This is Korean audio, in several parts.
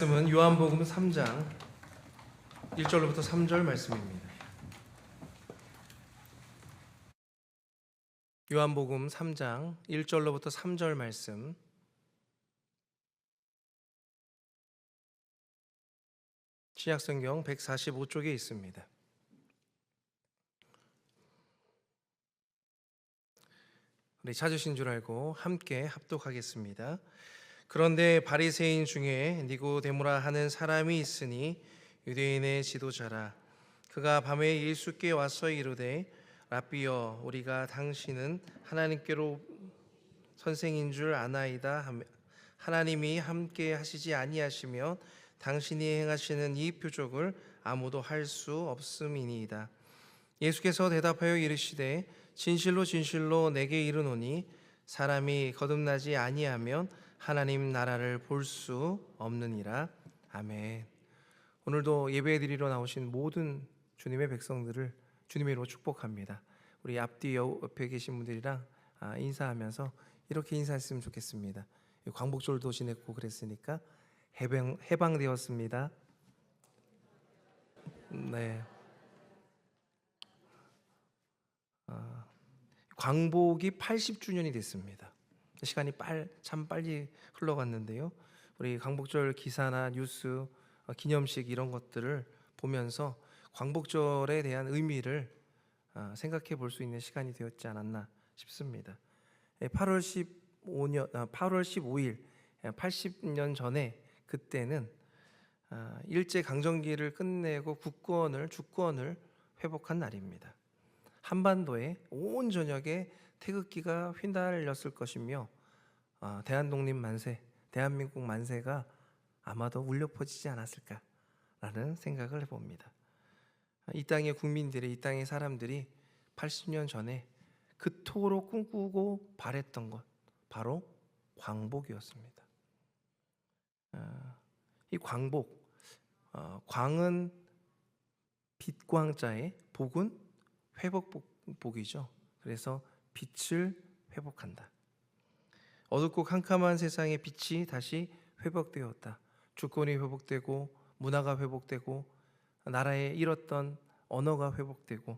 말씀은 요한복음 3장 1절로부터 3절 말씀입니다. 요한복음 3장 1절로부터 3절 말씀, 신약성경 145쪽에 있습니다. 우리 찾으신 줄 알고 함께 합독하겠습니다. 그런데 바리새인 중에 니고데모라 하는 사람이 있으니 유대인의 지도자라. 그가 밤에 예수께 와서 이르되 라삐여, 우리가 당신은 하나님께로 선생인 줄 아나이다 하며 하나님이 함께 하시지 아니하시며 당신이 행하시는 이 표적을 아무도 할 수 없음이니이다. 예수께서 대답하여 이르시되 진실로 진실로 내게 이르노니 사람이 거듭나지 아니하면 하나님 나라를 볼 수 없느니라. 아멘. 오늘도 예배드리러 나오신 모든 주님의 백성들을 주님의 이름으로 축복합니다. 우리 앞뒤 옆에 계신 분들이랑 인사하면서 이렇게 인사했으면 좋겠습니다. 광복절도 지냈고 그랬으니까 해방되었습니다. 네. 광복이 80주년이 됐습니다. 시간이 참 빨리 흘러갔는데요. 우리 광복절 기사나 뉴스, 기념식 이런 것들을 보면서 광복절에 대한 의미를 생각해 볼 수 있는 시간이 되었지 않았나 싶습니다. 8월 15일 80년 전에 그때는 일제 강점기를 끝내고 주권을 회복한 날입니다. 한반도에 온 전역에 태극기가 휘날렸을 것이며 대한독립 만세, 대한민국 만세가 아마도 울려 퍼지지 않았을까라는 생각을 해봅니다. 이 땅의 국민들이, 이 땅의 사람들이 80년 전에 그토록 꿈꾸고 바랬던 것, 바로 광복이었습니다. 이 광복, 광은 빛광자에 복은 회복복이죠. 그래서 빛을 회복한다. 어둡고 캄캄한 세상의 빛이 다시 회복되었다. 주권이 회복되고 문화가 회복되고 나라에 잃었던 언어가 회복되고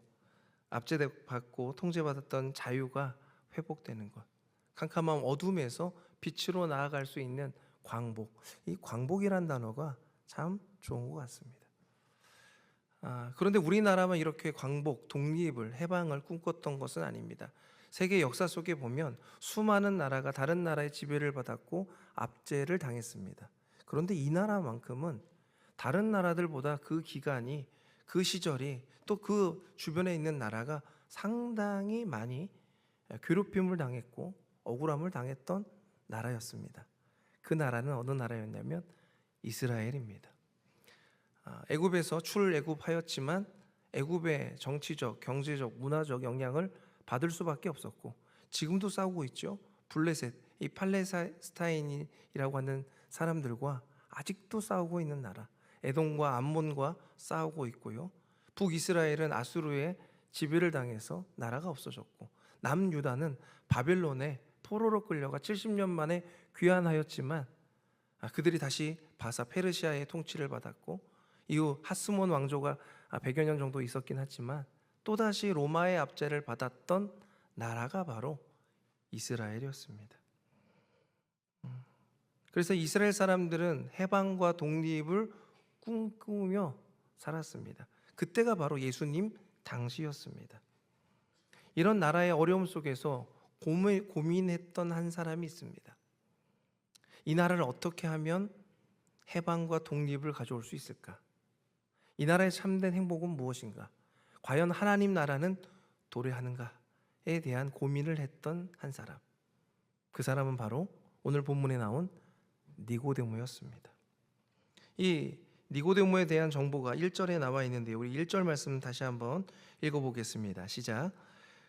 압제받고 통제받았던 자유가 회복되는 것. 캄캄한 어둠에서 빛으로 나아갈 수 있는 광복. 이 광복이란 단어가 참 좋은 것 같습니다. 그런데 우리나라만 이렇게 광복, 독립을, 해방을 꿈꿨던 것은 아닙니다. 세계 역사 속에 보면 수많은 나라가 다른 나라의 지배를 받았고 압제를 당했습니다. 그런데 이 나라만큼은 다른 나라들보다 그 기간이, 그 시절이, 또 그 주변에 있는 나라가 상당히 많이 괴롭힘을 당했고 억울함을 당했던 나라였습니다. 그 나라는 어느 나라였냐면 이스라엘입니다. 애굽에서 출애굽하였지만 애굽의 정치적, 경제적, 문화적 영향을 받을 수밖에 없었고 지금도 싸우고 있죠. 블레셋, 이 팔레스타인이라고 하는 사람들과 아직도 싸우고 있는 나라, 에돔과 암몬과 싸우고 있고요. 북이스라엘은 아수르의 지배를 당해서 나라가 없어졌고 남유다는 바벨론에 포로로 끌려가 70년 만에 귀환하였지만 그들이 다시 바사 페르시아의 통치를 받았고 이후 하스몬 왕조가 100여 년 정도 있었긴 하지만 또다시 로마의 압제를 받았던 나라가 바로 이스라엘이었습니다. 그래서 이스라엘 사람들은 해방과 독립을 꿈꾸며 살았습니다. 그때가 바로 예수님 당시였습니다. 이런 나라의 어려움 속에서 고민했던 한 사람이 있습니다. 이 나라를 어떻게 하면 해방과 독립을 가져올 수 있을까? 이 나라의 참된 행복은 무엇인가? 과연 하나님 나라는 도래하는가에 대한 고민을 했던 한 사람. 그 사람은 바로 오늘 본문에 나온 니고데모였습니다. 이 니고데모에 대한 정보가 1절에 나와 있는데 우리 1절 말씀 다시 한번 읽어보겠습니다. 시작.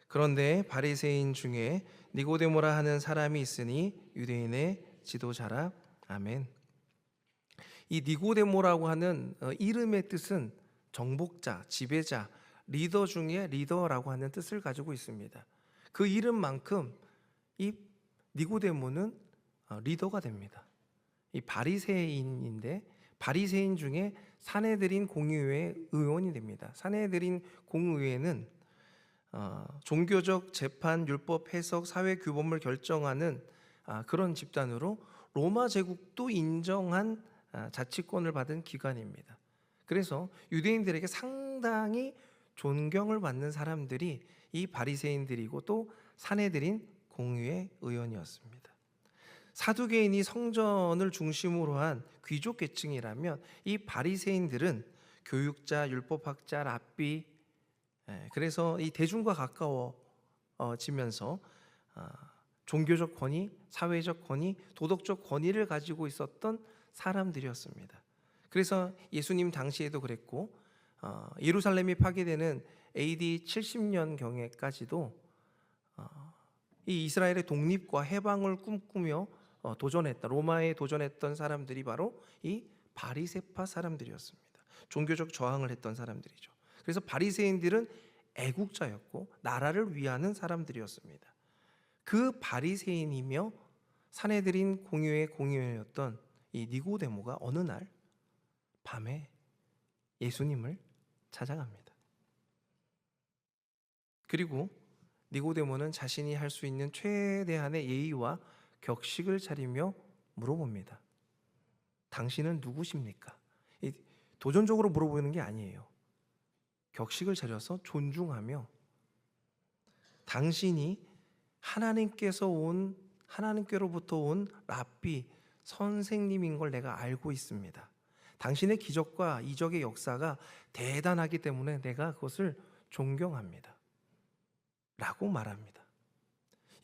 그런데 바리새인 중에 니고데모라 하는 사람이 있으니 유대인의 지도자라. 아멘. 이 니고데모라고 하는 이름의 뜻은 정복자, 지배자, 리더 중에 리더라고 하는 뜻을 가지고 있습니다. 그 이름만큼 이 니고데모는 리더가 됩니다. 이 바리새인인데 바리새인 중에 사내들인 공의회 의원이 됩니다. 사내들인 공의회는 종교적 재판, 율법 해석, 사회 규범을 결정하는 그런 집단으로 로마 제국도 인정한 자치권을 받은 기관입니다. 그래서 유대인들에게 상당히 존경을 받는 사람들이 이 바리새인들이고 또 사내들인 공의회 의원이었습니다. 사두개인이 성전을 중심으로 한 귀족 계층이라면 이 바리새인들은 교육자, 율법학자, 랍비, 그래서 이 대중과 가까워지면서 종교적 권위, 사회적 권위, 도덕적 권위를 가지고 있었던 사람들이었습니다. 그래서 예수님 당시에도 그랬고 예루살렘이 파괴되는 AD 70년경에까지도 이 이스라엘의 독립과 해방을 꿈꾸며 도전했다. 로마에 도전했던 사람들이 바로 이 바리새파 사람들이었습니다. 종교적 저항을 했던 사람들이죠. 그래서 바리새인들은 애국자였고 나라를 위하는 사람들이었습니다. 그 바리새인이며 사내들인 공의회의 공의회였던 이 니고데모가 어느 날 밤에 예수님을 찾아갑니다. 그리고 니고데모는 자신이 할 수 있는 최대한의 예의와 격식을 차리며 물어봅니다. 당신은 누구십니까? 도전적으로 물어보는 게 아니에요. 격식을 차려서 존중하며 당신이 하나님께로부터 온 랍비 선생님인 걸 내가 알고 있습니다. 당신의 기적과 이적의 역사가 대단하기 때문에 내가 그것을 존경합니다. 라고 말합니다.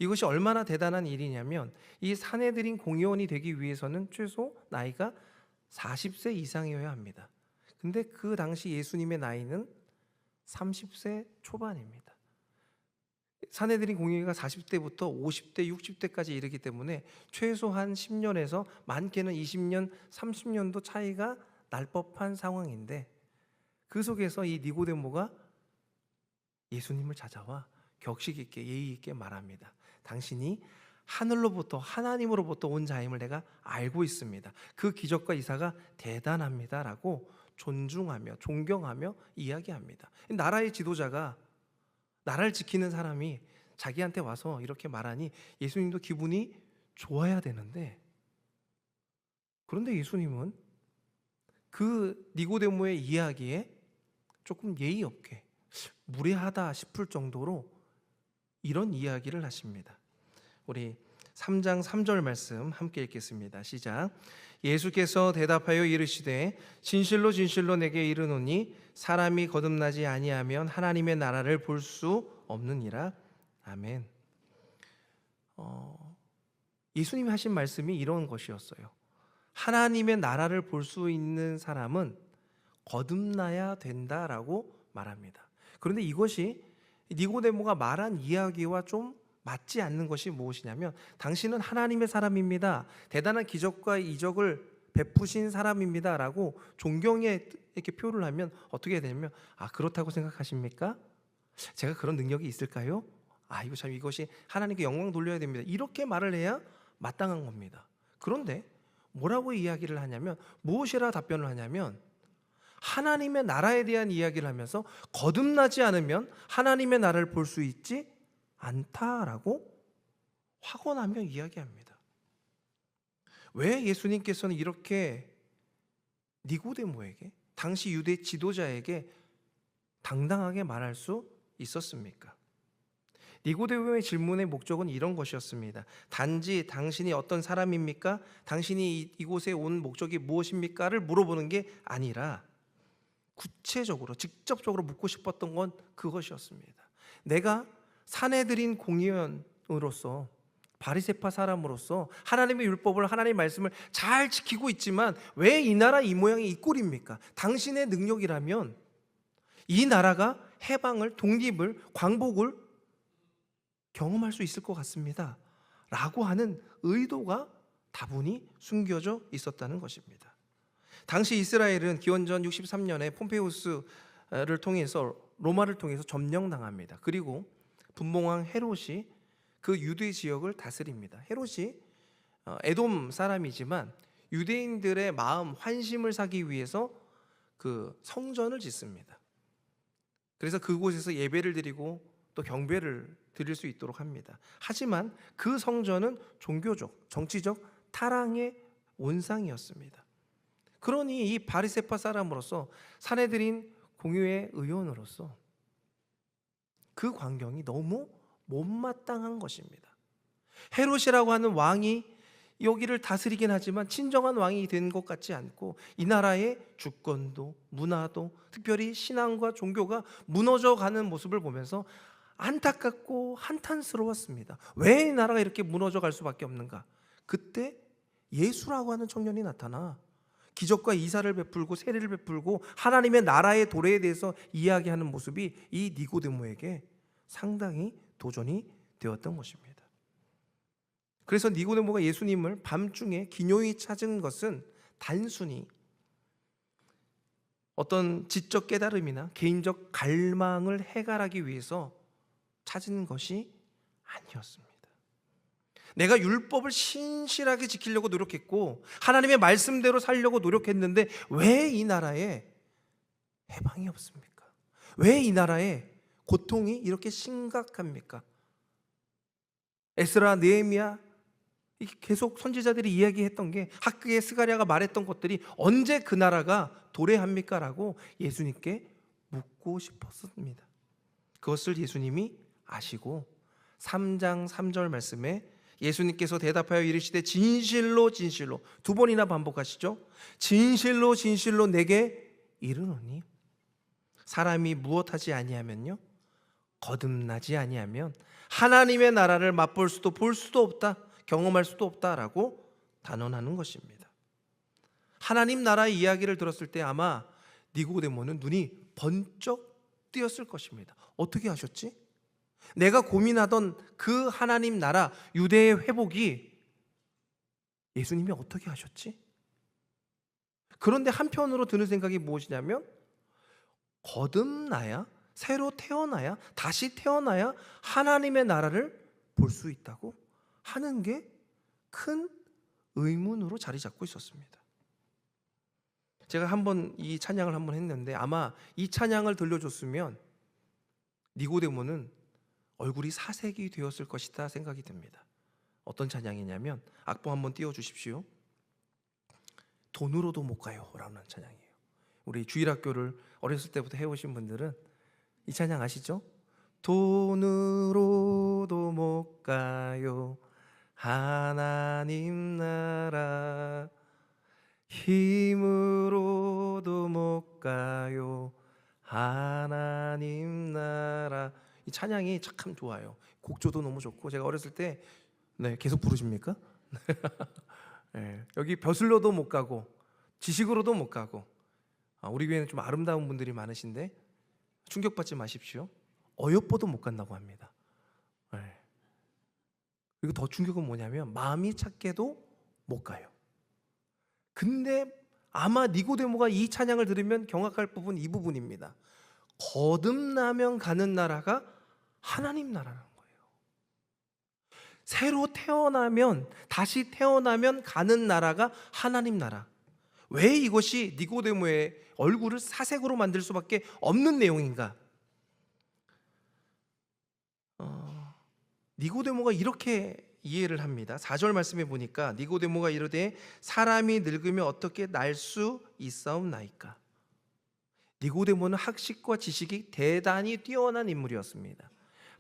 이것이 얼마나 대단한 일이냐면 이 사내들인 공의원이 되기 위해서는 최소 나이가 40세 이상이어야 합니다. 근데 그 당시 예수님의 나이는 30세 초반입니다. 사내들인 공의회가 40대부터 50대, 60대까지 이르기 때문에 최소한 10년에서 많게는 20년, 30년도 차이가 날 법한 상황인데 그 속에서 이 니고데모가 예수님을 찾아와 격식 있게 예의 있게 말합니다. 당신이 하나님으로부터 온 자임을 내가 알고 있습니다. 그 기적과 이사가 대단합니다. 라고 존중하며 존경하며 이야기합니다. 나라의 지도자가 나라를 지키는 사람이 자기한테 와서 이렇게 말하니 예수님도 기분이 좋아야 되는데 그런데 예수님은 그 니고데모의 이야기에 조금 예의 없게 무례하다 싶을 정도로 이런 이야기를 하십니다. 우리 3장 3절 말씀 함께 읽겠습니다. 시작. 예수께서 대답하여 이르시되 진실로 진실로 내게 이르노니 사람이 거듭나지 아니하면 하나님의 나라를 볼 수 없느니라. 아멘. 예수님이 하신 말씀이 이런 것이었어요. 하나님의 나라를 볼 수 있는 사람은 거듭나야 된다라고 말합니다. 그런데 이것이 니고데모가 말한 이야기와 좀 맞지 않는 것이 무엇이냐면 당신은 하나님의 사람입니다. 대단한 기적과 이적을 베푸신 사람입니다. 라고 존경에 이렇게 표를 하면 어떻게 되냐면 그렇다고 생각하십니까? 제가 그런 능력이 있을까요? 이것이 하나님께 영광 돌려야 됩니다. 이렇게 말을 해야 마땅한 겁니다. 그런데 뭐라고 이야기를 하냐면 무엇이라 답변을 하냐면 하나님의 나라에 대한 이야기를 하면서 거듭나지 않으면 하나님의 나라를 볼 수 있지 않다라고 확언하며 이야기합니다. 왜 예수님께서는 이렇게 니고데모에게 당시 유대 지도자에게 당당하게 말할 수 있었습니까? 니고데모의 질문의 목적은 이런 것이었습니다. 단지 당신이 어떤 사람입니까? 당신이 이곳에 온 목적이 무엇입니까?를 물어보는 게 아니라 구체적으로 직접적으로 묻고 싶었던 건 그것이었습니다. 내가 사내들인 공의원으로서 바리새파 사람으로서 하나님의 율법을 하나님의 말씀을 잘 지키고 있지만 왜 이 나라 이 모양이 이 꼴입니까? 당신의 능력이라면 이 나라가 해방을, 독립을, 광복을 경험할 수 있을 것 같습니다. 라고 하는 의도가 다분히 숨겨져 있었다는 것입니다. 당시 이스라엘은 기원전 63년에 폼페이우스를 통해서 로마를 통해서 점령당합니다. 그리고 분봉왕 헤롯이 그 유대 지역을 다스립니다. 헤롯이 에돔 사람이지만 유대인들의 마음 환심을 사기 위해서 그 성전을 짓습니다. 그래서 그곳에서 예배를 드리고 또 경배를 드릴 수 있도록 합니다. 하지만 그 성전은 종교적, 정치적 타락의 온상이었습니다. 그러니 이 바리새파 사람으로서 사내들인 공유의 의원으로서 그 광경이 너무 못마땅한 것입니다. 헤롯이라고 하는 왕이 여기를 다스리긴 하지만 진정한 왕이 된 것 같지 않고 이 나라의 주권도 문화도 특별히 신앙과 종교가 무너져가는 모습을 보면서 안타깝고 한탄스러웠습니다. 왜 이 나라가 이렇게 무너져 갈 수밖에 없는가? 그때 예수라고 하는 청년이 나타나 기적과 이사를 베풀고 세례를 베풀고 하나님의 나라의 도래에 대해서 이야기하는 모습이 이 니고데모에게 상당히 도전이 되었던 것입니다. 그래서 니고데모가 예수님을 밤중에 기묘히 찾은 것은 단순히 어떤 지적 깨달음이나 개인적 갈망을 해결하기 위해서 찾은 것이 아니었습니다. 내가 율법을 신실하게 지키려고 노력했고 하나님의 말씀대로 살려고 노력했는데 왜 이 나라에 해방이 없습니까? 왜 이 나라에 고통이 이렇게 심각합니까? 에스라, 느헤미야 계속 선지자들이 이야기했던 게 학교의 스가랴가 말했던 것들이 언제 그 나라가 도래합니까? 라고 예수님께 묻고 싶었습니다. 그것을 예수님이 아시고 3장 3절 말씀에 예수님께서 대답하여 이르시되 진실로 진실로 두 번이나 반복하시죠. 진실로 진실로 내게 이르노니 사람이 무엇하지 아니하면요 거듭나지 아니하면 하나님의 나라를 맛볼 수도 볼 수도 없다, 경험할 수도 없다라고 단언하는 것입니다. 하나님 나라의 이야기를 들었을 때 아마 니고데모는 눈이 번쩍 뜨였을 것입니다. 어떻게 하셨지? 내가 고민하던 그 하나님 나라 유대의 회복이 예수님이 어떻게 하셨지? 그런데 한편으로 드는 생각이 무엇이냐면 거듭나야, 새로 태어나야, 다시 태어나야 하나님의 나라를 볼 수 있다고 하는 게 큰 의문으로 자리 잡고 있었습니다. 제가 한번 이 찬양을 한번 했는데 아마 이 찬양을 들려줬으면 니고데모는 얼굴이 사색이 되었을 것이다 생각이 듭니다. 어떤 찬양이냐면 악보 한번 띄워주십시오. 돈으로도 못 가요 라는 찬양이에요. 우리 주일학교를 어렸을 때부터 해오신 분들은 이 찬양 아시죠? 돈으로도 못 가요 하나님 나라 힘으로도 못 가요 하나님 나라. 이 찬양이 참 좋아요. 곡조도 너무 좋고 제가 어렸을 때 계속 부르십니까? 네, 여기 벼슬로도 못 가고 지식으로도 못 가고 우리 교회는 좀 아름다운 분들이 많으신데 충격받지 마십시오. 어여뻐도 못 간다고 합니다. 네. 그리고 더 충격은 뭐냐면 마음이 찾게도 못 가요. 근데 아마 니고데모가 이 찬양을 들으면 경악할 부분 이 부분입니다. 거듭나면 가는 나라가 하나님 나라라는 거예요. 새로 태어나면 다시 태어나면 가는 나라가 하나님 나라. 왜 이것이 니고데모의 얼굴을 사색으로 만들 수밖에 없는 내용인가? 니고데모가 이렇게 이해를 합니다. 4절 말씀에 보니까 니고데모가 이르되 사람이 늙으면 어떻게 날 수 있사옵나이까? 니고데모는 학식과 지식이 대단히 뛰어난 인물이었습니다.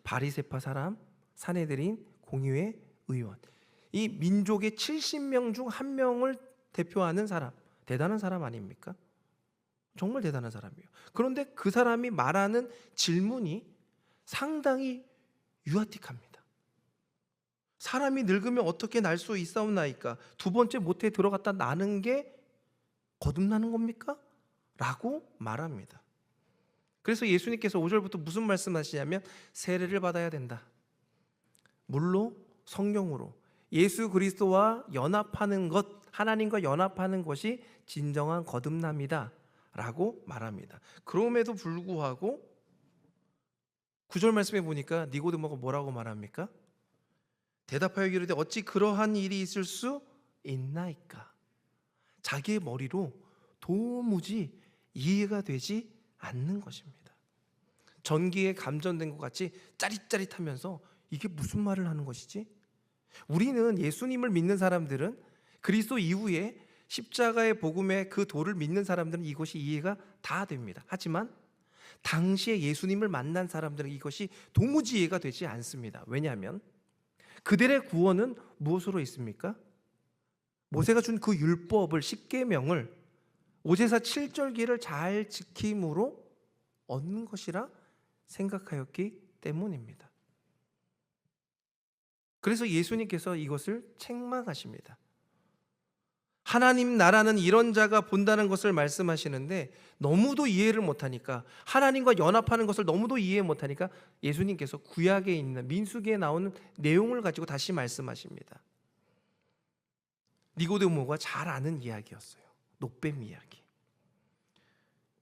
바리새파 사람, 사내들인 공의회 의원, 이 민족의 70명 중 한 명을 대표하는 사람, 대단한 사람 아닙니까? 정말 대단한 사람이에요. 그런데 그 사람이 말하는 질문이 상당히 유아틱합니다. 사람이 늙으면 어떻게 날 수 있사옵나이까? 두 번째 모태에 들어갔다 나는 게 거듭나는 겁니까? 라고 말합니다. 그래서 예수님께서 5절부터 무슨 말씀하시냐면 세례를 받아야 된다. 물로 성령으로 예수 그리스도와 연합하는 것, 하나님과 연합하는 것이 진정한 거듭남이다 라고 말합니다. 그럼에도 불구하고 9절 말씀에 보니까 니고데모가 뭐라고 말합니까? 대답하여 이르되 어찌 그러한 일이 있을 수 있나이까? 자기의 머리로 도무지 이해가 되지 않는 것입니다. 전기에 감전된 것 같이 짜릿짜릿하면서 이게 무슨 말을 하는 것이지? 우리는 예수님을 믿는 사람들은, 그리스도 이후에 십자가의 복음의 그 도를 믿는 사람들은 이것이 이해가 다 됩니다. 하지만 당시에 예수님을 만난 사람들은 이것이 도무지 이해가 되지 않습니다. 왜냐하면 그들의 구원은 무엇으로 있습니까? 모세가 준 그 율법을, 십계명을, 오제사 7절기를 잘 지킴으로 얻는 것이라 생각하였기 때문입니다. 그래서 예수님께서 이것을 책망하십니다. 하나님 나라는 이런 자가 본다는 것을 말씀하시는데 너무도 이해를 못하니까, 하나님과 연합하는 것을 너무도 이해 못하니까 예수님께서 구약에 있는 민수기에 나오는 내용을 가지고 다시 말씀하십니다. 니고데모가 잘 아는 이야기였어요. 노뱀 이야기.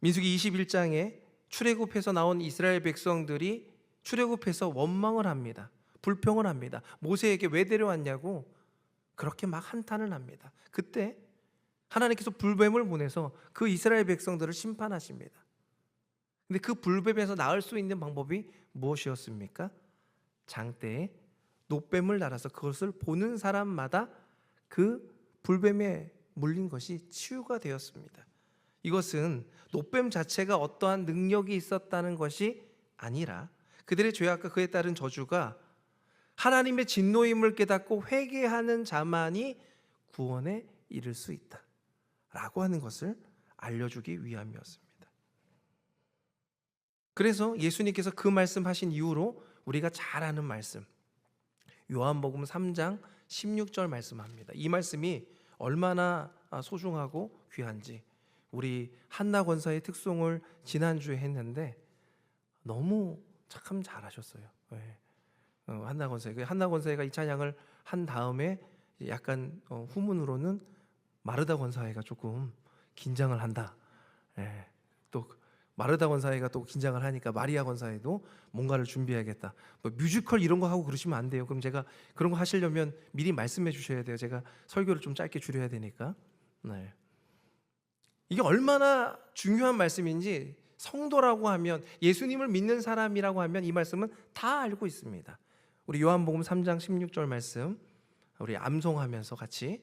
민수기 21장에 출애굽해서 나온 이스라엘 백성들이 출애굽해서 원망을 합니다. 불평을 합니다. 모세에게 왜 데려왔냐고 그렇게 막 한탄을 합니다. 그때 하나님께서 불뱀을 보내서 그 이스라엘 백성들을 심판하십니다. 근데 그 불뱀에서 나을 수 있는 방법이 무엇이었습니까? 장대에 노뱀을 달아서 그것을 보는 사람마다 그 불뱀에 물린 것이 치유가 되었습니다. 이것은 노뱀 자체가 어떠한 능력이 있었다는 것이 아니라 그들의 죄악과 그에 따른 저주가 하나님의 진노임을 깨닫고 회개하는 자만이 구원에 이를 수 있다 라고 하는 것을 알려주기 위함이었습니다. 그래서 예수님께서 그 말씀하신 이후로 우리가 잘 아는 말씀, 요한복음 3장 16절 말씀합니다. 이 말씀이 얼마나 소중하고 귀한지 우리 한나 권사의 특송을 지난주에 했는데 너무 참 잘하셨어요. 네. 한나 권사회가 이 찬양을 한 다음에 약간 후문으로는 마르다 권사회가 조금 긴장을 한다. 예. 또 마르다 권사회가 또 긴장을 하니까 마리아 권사회도 뭔가를 준비해야겠다. 뭐 뮤지컬 이런 거 하고 그러시면 안 돼요. 그럼 제가 그런 거 하시려면 미리 말씀해 주셔야 돼요. 제가 설교를 좀 짧게 줄여야 되니까. 네. 이게 얼마나 중요한 말씀인지 성도라고 하면, 예수님을 믿는 사람이라고 하면 이 말씀은 다 알고 있습니다. 우리 요한복음 3장 16절 말씀 우리 암송하면서 같이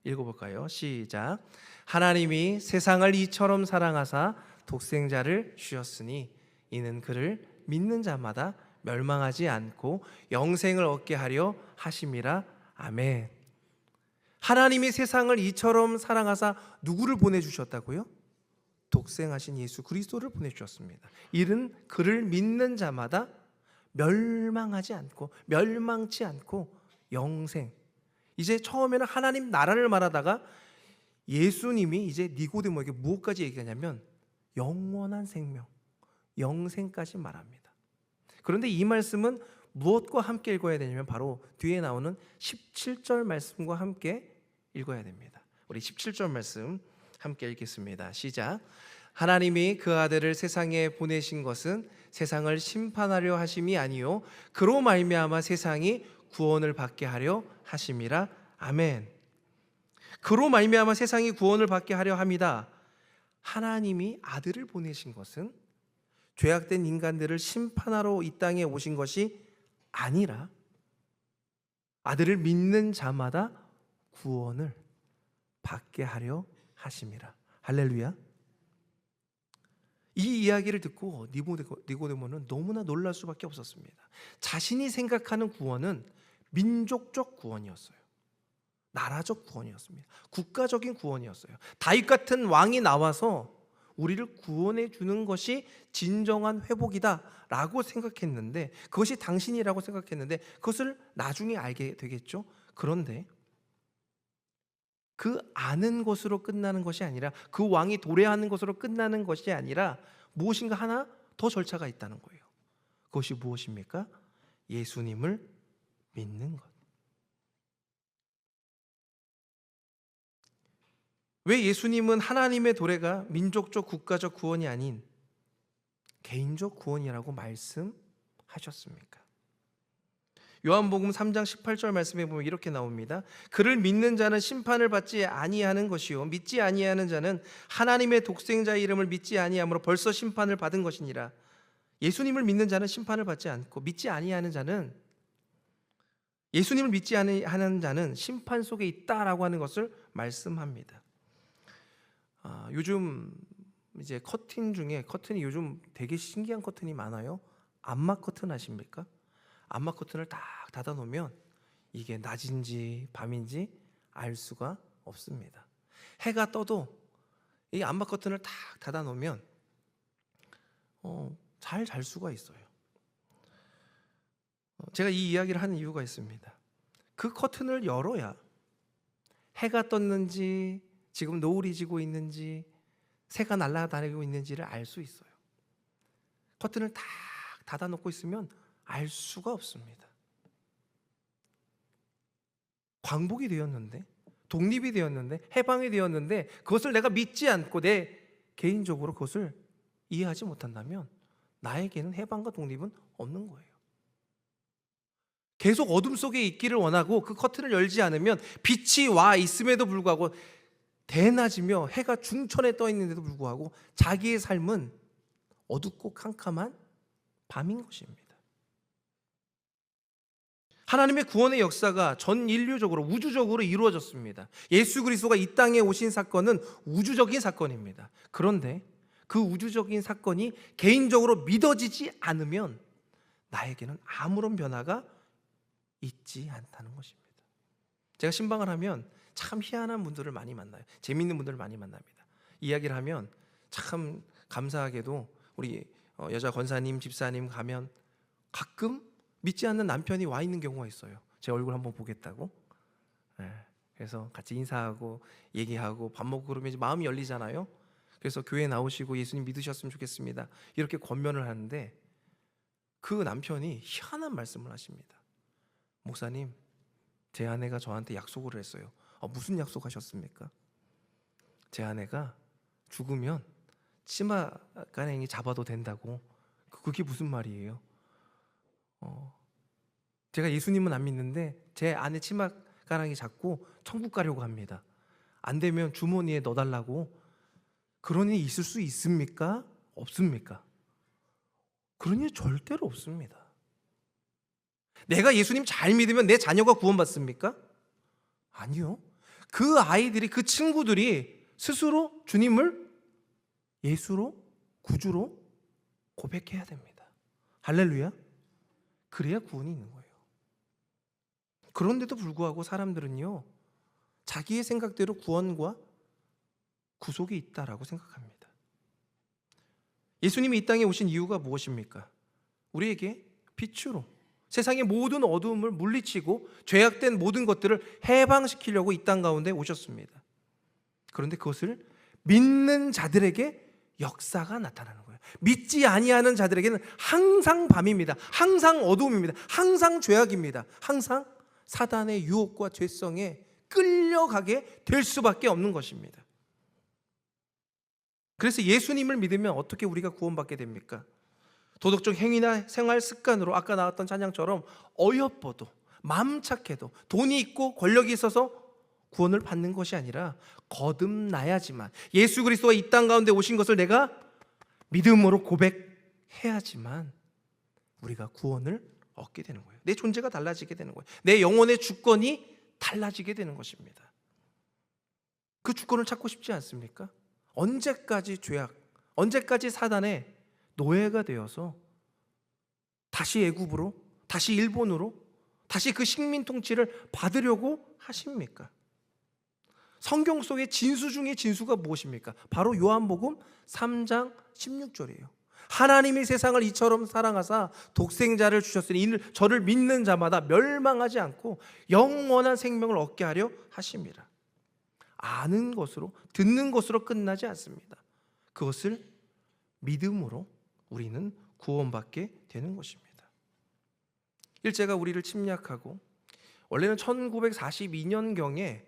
읽어볼까요? 시작. 하나님이 세상을 이처럼 사랑하사 독생자를 주셨으니 이는 그를 믿는 자마다 멸망하지 않고 영생을 얻게 하려 하심이라. 아멘. 하나님이 세상을 이처럼 사랑하사 누구를 보내주셨다고요? 독생하신 예수 그리스도를 보내주셨습니다. 이는 그를 믿는 자마다 멸망하지 않고, 멸망치 않고 영생. 이제 처음에는 하나님 나라를 말하다가 예수님이 이제 니고데모에게 무엇까지 얘기하냐면 영원한 생명, 영생까지 말합니다. 그런데 이 말씀은 무엇과 함께 읽어야 되냐면 바로 뒤에 나오는 17절 말씀과 함께 읽어야 됩니다. 우리 17절 말씀 함께 읽겠습니다. 시작. 하나님이 그 아들을 세상에 보내신 것은 세상을 심판하려 하심이 아니요 그로 말미암아 세상이 구원을 받게 하려 하심이라. 아멘. 그로 말미암아 세상이 구원을 받게 하려 함이다. 하나님이 아들을 보내신 것은 죄악된 인간들을 심판하러 이 땅에 오신 것이 아니라 아들을 믿는 자마다 구원을 받게 하려 하심이라. 할렐루야. 이 이야기를 듣고 니고데모는 너무나 놀랄 수밖에 없었습니다. 자신이 생각하는 구원은 민족적 구원이었어요. 나라적 구원이었습니다. 국가적인 구원이었어요. 다윗 같은 왕이 나와서 우리를 구원해 주는 것이 진정한 회복이다 라고 생각했는데, 그것이 당신이라고 생각했는데 그것을 나중에 알게 되겠죠. 그런데 그 아는 것으로 끝나는 것이 아니라, 그 왕이 도래하는 것으로 끝나는 것이 아니라 무엇인가 하나 더 절차가 있다는 거예요. 그것이 무엇입니까? 예수님을 믿는 것. 왜 예수님은 하나님의 도래가 민족적 국가적 구원이 아닌 개인적 구원이라고 말씀하셨습니까? 요한복음 3장 18절 말씀에 보면 이렇게 나옵니다. 그를 믿는 자는 심판을 받지 아니하는 것이요 믿지 아니하는 자는 하나님의 독생자의 이름을 믿지 아니함으로 벌써 심판을 받은 것이니라. 예수님을 믿는 자는 심판을 받지 않고 믿지 아니하는 자는, 예수님을 믿지 아니하는 자는 심판 속에 있다라고 하는 것을 말씀합니다. 요즘 이제 커튼 중에, 커튼이 요즘 되게 신기한 커튼이 많아요. 암막 커튼 아십니까? 암막 커튼을 딱 닫아 놓으면 이게 낮인지 밤인지 알 수가 없습니다. 해가 떠도 이 암막 커튼을 딱 닫아 놓으면 잘 잘 수가 있어요. 제가 이 이야기를 하는 이유가 있습니다. 그 커튼을 열어야 해가 떴는지 지금 노을이 지고 있는지 새가 날아다니고 있는지를 알 수 있어요. 커튼을 딱 닫아 놓고 있으면 알 수가 없습니다. 광복이 되었는데, 독립이 되었는데, 해방이 되었는데 그것을 내가 믿지 않고 내 개인적으로 그것을 이해하지 못한다면 나에게는 해방과 독립은 없는 거예요. 계속 어둠 속에 있기를 원하고 그 커튼을 열지 않으면 빛이 와 있음에도 불구하고 대낮이며 해가 중천에 떠 있는데도 불구하고 자기의 삶은 어둡고 캄캄한 밤인 것입니다. 하나님의 구원의 역사가 전 인류적으로 우주적으로 이루어졌습니다. 예수 그리스도가 이 땅에 오신 사건은 우주적인 사건입니다. 그런데 그 우주적인 사건이 개인적으로 믿어지지 않으면 나에게는 아무런 변화가 있지 않다는 것입니다. 제가 신방을 하면 참 희한한 분들을 많이 만나요. 재미있는 분들을 많이 만납니다. 이야기를 하면 참 감사하게도 우리 여자 권사님, 집사님 가면 가끔 믿지 않는 남편이 와 있는 경우가 있어요. 제 얼굴 한번 보겠다고. 그래서 같이 인사하고 얘기하고 밥 먹고 그러면 이제 마음이 열리잖아요. 그래서 교회 나오시고 예수님 믿으셨으면 좋겠습니다, 이렇게 권면을 하는데 그 남편이 희한한 말씀을 하십니다. 목사님, 제 아내가 저한테 약속을 했어요. 무슨 약속하셨습니까? 제 아내가 죽으면 치마가랭이 잡아도 된다고. 그게 무슨 말이에요? 제가 예수님은 안 믿는데 제 아내 치마가랑이 잡고 천국 가려고 합니다. 안 되면 주머니에 넣어달라고. 그런 일이 있을 수 있습니까? 없습니까? 그런 일 절대로 없습니다. 내가 예수님 잘 믿으면 내 자녀가 구원받습니까? 아니요. 그 아이들이, 그 친구들이 스스로 주님을 예수로, 구주로 고백해야 됩니다. 할렐루야. 그래야 구원이 있는 거예요. 그런데도 불구하고 사람들은요, 자기의 생각대로 구원과 구속이 있다라고 생각합니다. 예수님이 이 땅에 오신 이유가 무엇입니까? 우리에게 빛으로 세상의 모든 어두움을 물리치고 죄악된 모든 것들을 해방시키려고 이 땅 가운데 오셨습니다. 그런데 그것을 믿는 자들에게 역사가 나타나는 거예요. 믿지 아니하는 자들에게는 항상 밤입니다. 항상 어두움입니다. 항상 죄악입니다. 항상 사단의 유혹과 죄성에 끌려가게 될 수밖에 없는 것입니다. 그래서 예수님을 믿으면 어떻게 우리가 구원받게 됩니까? 도덕적 행위나 생활 습관으로 아까 나왔던 찬양처럼 어여뻐도 마음 착해도 돈이 있고 권력이 있어서 구원을 받는 것이 아니라 거듭나야지만, 예수 그리스도가 이 땅 가운데 오신 것을 내가 믿음으로 고백해야지만 우리가 구원을 얻게 되는 거예요. 내 존재가 달라지게 되는 거예요. 내 영혼의 주권이 달라지게 되는 것입니다. 그 주권을 찾고 싶지 않습니까? 언제까지 죄악, 언제까지 사단의 노예가 되어서 다시 애굽으로, 다시 일본으로, 다시 그 식민 통치를 받으려고 하십니까? 성경 속의 진수 중의 진수가 무엇입니까? 바로 요한복음 3장 16절이에요. 하나님이 세상을 이처럼 사랑하사 독생자를 주셨으니 이는 저를 믿는 자마다 멸망하지 않고 영원한 생명을 얻게 하려 하십니다. 아는 것으로, 듣는 것으로 끝나지 않습니다. 그것을 믿음으로 우리는 구원받게 되는 것입니다. 일제가 우리를 침략하고, 원래는 1942년경에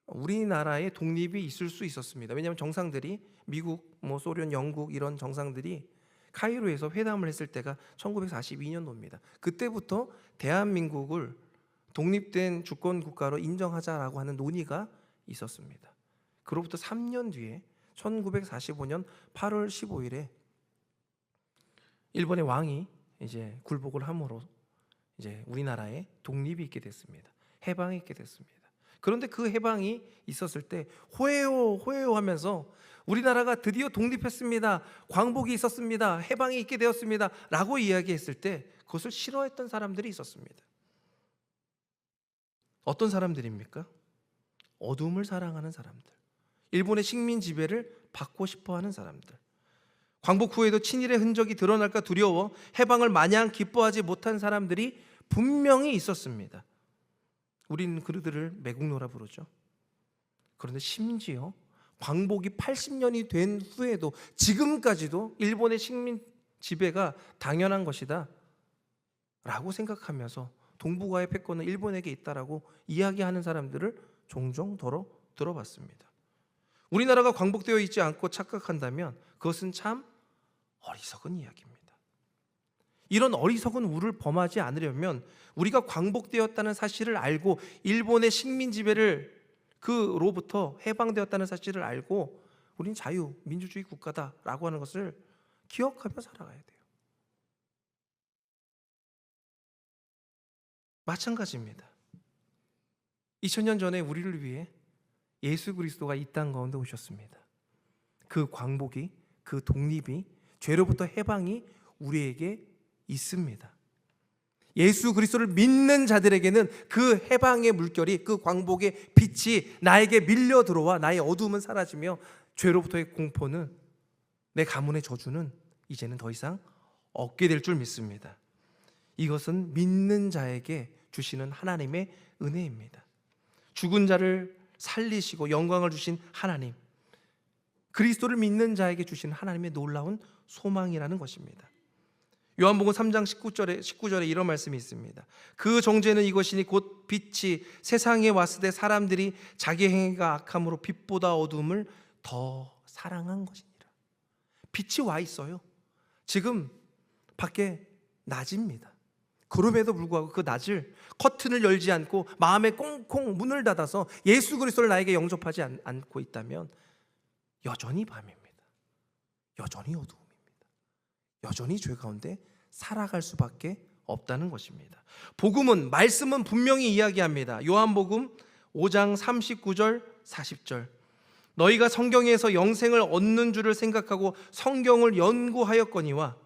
우리나라의 독립이 있을 수 있었습니다. 왜냐하면 정상들이 미국, 소련, 영국 이런 정상들이 카이로에서 회담을 했을 때가 1942년도입니다. 그때부터 대한민국을 독립된 주권 국가로 인정하자라고 하는 논의가 있었습니다. 그로부터 3년 뒤에 1945년 8월 15일에 일본의 왕이 이제 굴복을 함으로 이제 우리나라에 독립이 있게 됐습니다. 해방이 있게 됐습니다. 그런데 그 해방이 있었을 때 호해요 호해요 하면서 우리나라가 드디어 독립했습니다, 광복이 있었습니다, 해방이 있게 되었습니다 라고 이야기했을 때 그것을 싫어했던 사람들이 있었습니다. 어떤 사람들입니까? 어둠을 사랑하는 사람들, 일본의 식민 지배를 받고 싶어하는 사람들, 광복 후에도 친일의 흔적이 드러날까 두려워 해방을 마냥 기뻐하지 못한 사람들이 분명히 있었습니다. 우리는 그들을 매국노라 부르죠. 그런데 심지어 광복이 80년이 된 후에도 지금까지도 일본의 식민 지배가 당연한 것이다 라고 생각하면서 동북아의 패권은 일본에게 있다라고 이야기하는 사람들을 종종 들어봤습니다. 우리나라가 광복되어 있지 않고 착각한다면 그것은 참 어리석은 이야기입니다. 이런 어리석은 우를 범하지 않으려면 우리가 광복되었다는 사실을 알고 일본의 식민 지배를 그로부터 해방되었다는 사실을 알고 우리는 자유민주주의 국가다라고 하는 것을 기억하며 살아가야 돼요. 마찬가지입니다. 2000년 전에 우리를 위해 예수 그리스도가 이 땅 가운데 오셨습니다. 그 광복이, 그 독립이, 죄로부터 해방이 우리에게 있습니다. 예수 그리스도를 믿는 자들에게는 그 해방의 물결이, 그 광복의 빛이 나에게 밀려 들어와 나의 어두움은 사라지며 죄로부터의 공포는, 내 가문의 저주는 이제는 더 이상 없게 될 줄 믿습니다. 이것은 믿는 자에게 주시는 하나님의 은혜입니다. 죽은 자를 살리시고 영광을 주신 하나님, 그리스도를 믿는 자에게 주신 하나님의 놀라운 소망이라는 것입니다. 요한복음 3장 19절에 이런 말씀이 있습니다. 그 정죄는 이것이니 곧 빛이 세상에 왔을 때 사람들이 자기 행위가 악함으로 빛보다 어둠을 더 사랑한 것이니라. 빛이 와 있어요. 지금 밖에 낮입니다. 그럼에도 불구하고 그 낮을 커튼을 열지 않고 마음에 꽁꽁 문을 닫아서 예수 그리스도를 나에게 영접하지 않고 있다면 여전히 밤입니다. 여전히 어두움입니다. 여전히 죄 가운데 살아갈 수밖에 없다는 것입니다. 복음은, 말씀은 분명히 이야기합니다. 요한복음 5장 39절 40절, 너희가 성경에서 영생을 얻는 줄을 생각하고 성경을 연구하였거니와,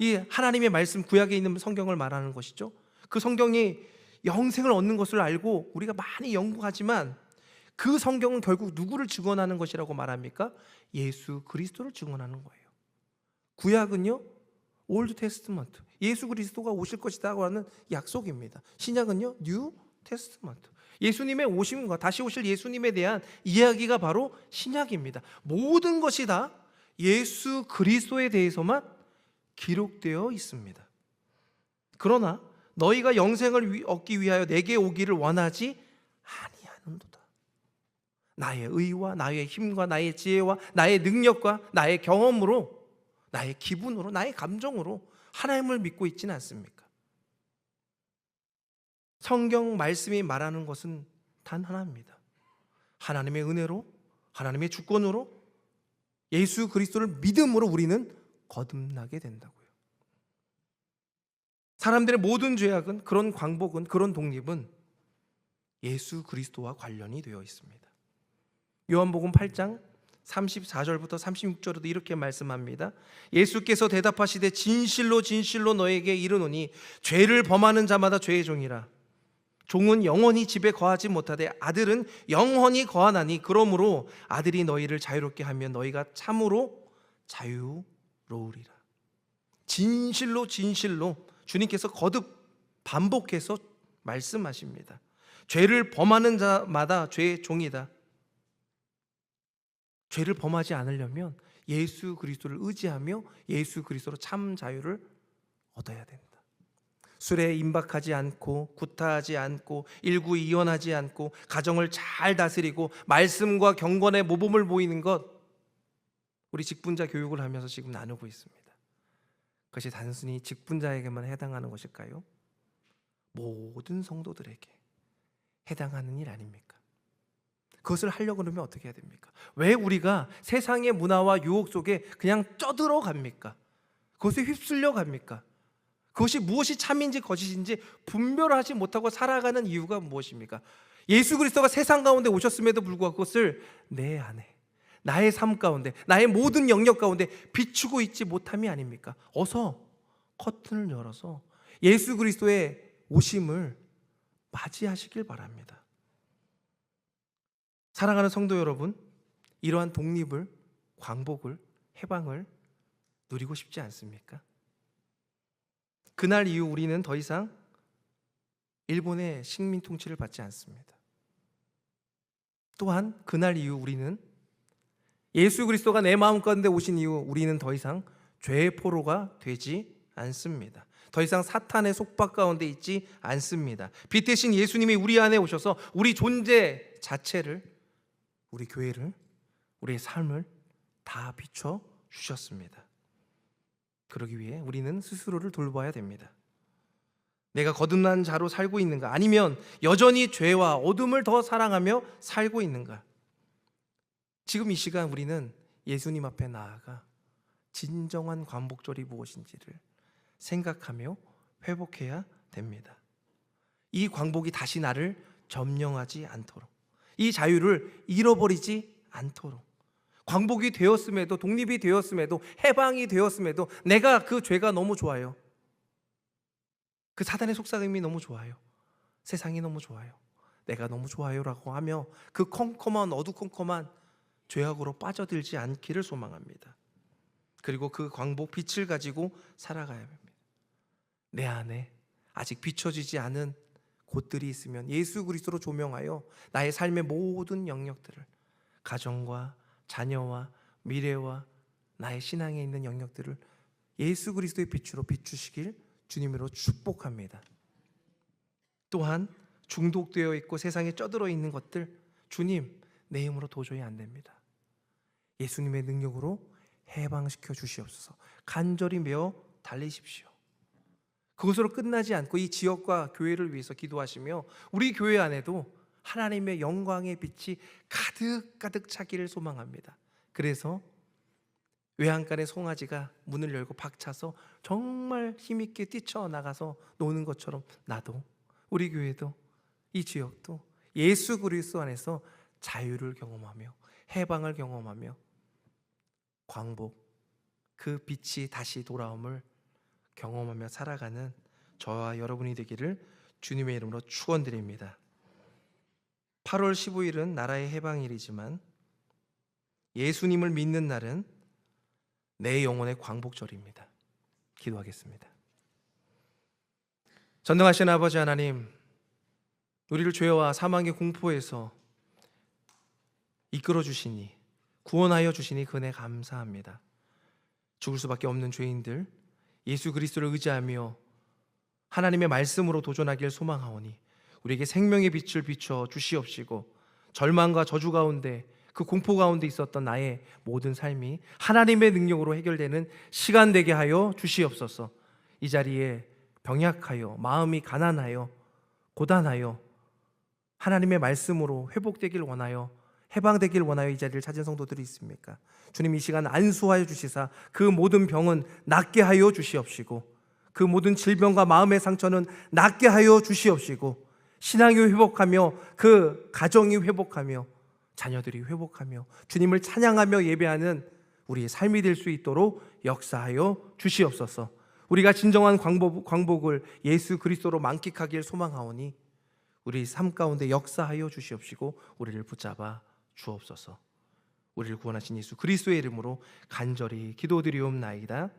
이 하나님의 말씀, 구약에 있는 성경을 말하는 것이죠. 그 성경이 영생을 얻는 것을 알고 우리가 많이 연구하지만 그 성경은 결국 누구를 증언하는 것이라고 말합니까? 예수 그리스도를 증언하는 거예요. 구약은요, 올드 테스트먼트, 예수 그리스도가 오실 것이라고 하는 약속입니다. 신약은요, 뉴 테스트먼트, 예수님의 오심과 다시 오실 예수님에 대한 이야기가 바로 신약입니다. 모든 것이 다 예수 그리스도에 대해서만 기록되어 있습니다. 그러나 너희가 영생을 얻기 위하여 내게 오기를 원하지 아니하는도다. 나의 의와 나의 힘과 나의 지혜와 나의 능력과 나의 경험으로, 나의 기분으로, 나의 감정으로 하나님을 믿고 있지는 않습니까? 성경 말씀이 말하는 것은 단 하나입니다. 하나님의 은혜로, 하나님의 주권으로, 예수 그리스도를 믿음으로 우리는 거듭나게 된다고요. 사람들의 모든 죄악은, 그런 광복은, 그런 독립은 예수 그리스도와 관련이 되어 있습니다. 요한복음 8장 34절부터 36절에도 이렇게 말씀합니다. 예수께서 대답하시되 진실로 진실로 너에게 이르노니 죄를 범하는 자마다 죄의 종이라. 종은 영원히 집에 거하지 못하되 아들은 영원히 거하나니 그러므로 아들이 너희를 자유롭게 하면 너희가 참으로 자유로우리라. 진실로 진실로 주님께서 거듭 반복해서 말씀하십니다. 죄를 범하는 자마다 죄의 종이다. 죄를 범하지 않으려면 예수 그리스도를 의지하며 예수 그리스도로 참 자유를 얻어야 된다. 술에 임박하지 않고, 구타하지 않고, 일구이연하지 않고, 가정을 잘 다스리고 말씀과 경건의 모범을 보이는 것, 우리 직분자 교육을 하면서 지금 나누고 있습니다. 그것이 단순히 직분자에게만 해당하는 것일까요? 모든 성도들에게 해당하는 일 아닙니까? 그것을 하려고 그러면 어떻게 해야 됩니까? 왜 우리가 세상의 문화와 유혹 속에 그냥 쩌들어 갑니까? 그것에 휩쓸려 갑니까? 그것이 무엇이 참인지 거짓인지 분별하지 못하고 살아가는 이유가 무엇입니까? 예수 그리스도가 세상 가운데 오셨음에도 불구하고 그것을 내 안에, 나의 삶 가운데, 나의 모든 영역 가운데 비추고 있지 못함이 아닙니까? 어서 커튼을 열어서 예수 그리스도의 오심을 맞이하시길 바랍니다. 사랑하는 성도 여러분, 이러한 독립을, 광복을, 해방을 누리고 싶지 않습니까? 그날 이후 우리는 더 이상 일본의 식민 통치를 받지 않습니다. 또한 그날 이후 우리는 예수 그리스도가 내 마음 가운데 오신 이후 우리는 더 이상 죄의 포로가 되지 않습니다. 더 이상 사탄의 속박 가운데 있지 않습니다. 빛 대신 예수님이 우리 안에 오셔서 우리 존재 자체를, 우리 교회를, 우리의 삶을 다 비춰 주셨습니다. 그러기 위해 우리는 스스로를 돌봐야 됩니다. 내가 거듭난 자로 살고 있는가? 아니면 여전히 죄와 어둠을 더 사랑하며 살고 있는가? 지금 이 시간 우리는 예수님 앞에 나아가 진정한 광복절이 무엇인지를 생각하며 회복해야 됩니다. 이 광복이 다시 나를 점령하지 않도록, 이 자유를 잃어버리지 않도록, 광복이 되었음에도, 독립이 되었음에도, 해방이 되었음에도 내가 그 죄가 너무 좋아요. 그 사단의 속삭임이 너무 좋아요. 세상이 너무 좋아요. 내가 너무 좋아요라고 하며 그 컴컴한 어두컴컴한 죄악으로 빠져들지 않기를 소망합니다. 그리고 그 광복 빛을 가지고 살아가야 합니다. 내 안에 아직 비춰지지 않은 곳들이 있으면 예수 그리스도로 조명하여 나의 삶의 모든 영역들을, 가정과 자녀와 미래와 나의 신앙에 있는 영역들을 예수 그리스도의 빛으로 비추시길 주님으로 축복합니다. 또한 중독되어 있고 세상에 쩌들어 있는 것들, 주님, 내 힘으로 도저히 안 됩니다. 예수님의 능력으로 해방시켜 주시옵소서. 간절히 메어 달리십시오. 그것으로 끝나지 않고 이 지역과 교회를 위해서 기도하시며 우리 교회 안에도 하나님의 영광의 빛이 가득가득 차기를 소망합니다. 그래서 외양간의 송아지가 문을 열고 박차서 정말 힘있게 뛰쳐나가서 노는 것처럼 나도, 우리 교회도, 이 지역도 예수 그리스도 안에서 자유를 경험하며 해방을 경험하며 광복, 그 빛이 다시 돌아옴을 경험하며 살아가는 저와 여러분이 되기를 주님의 이름으로 축원드립니다. 8월 15일은 나라의 해방일이지만 예수님을 믿는 날은 내 영혼의 광복절입니다. 기도하겠습니다. 전능하신 아버지 하나님, 우리를 죄와 사망의 공포에서 이끌어 주시니, 구원하여 주시니 그 은혜 감사합니다. 죽을 수밖에 없는 죄인들, 예수 그리스도를 의지하며 하나님의 말씀으로 도전하기를 소망하오니 우리에게 생명의 빛을 비춰 주시옵시고, 절망과 저주 가운데, 그 공포 가운데 있었던 나의 모든 삶이 하나님의 능력으로 해결되는 시간 되게 하여 주시옵소서. 이 자리에 병약하여, 마음이 가난하여, 고단하여 하나님의 말씀으로 회복되길 원하여, 해방되길 원하여 이 자리를 찾은 성도들이 있습니까? 주님, 이 시간 안수하여 주시사 그 모든 병은 낫게 하여 주시옵시고, 그 모든 질병과 마음의 상처는 낫게 하여 주시옵시고, 신앙이 회복하며 그 가정이 회복하며 자녀들이 회복하며 주님을 찬양하며 예배하는 우리의 삶이 될 수 있도록 역사하여 주시옵소서. 우리가 진정한 광복을 예수 그리스도로 만끽하길 소망하오니 우리 삶 가운데 역사하여 주시옵시고 우리를 붙잡아 주옵소서. 우리를 구원하신 예수 그리스도의 이름으로 간절히 기도드리옵나이다.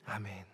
아멘.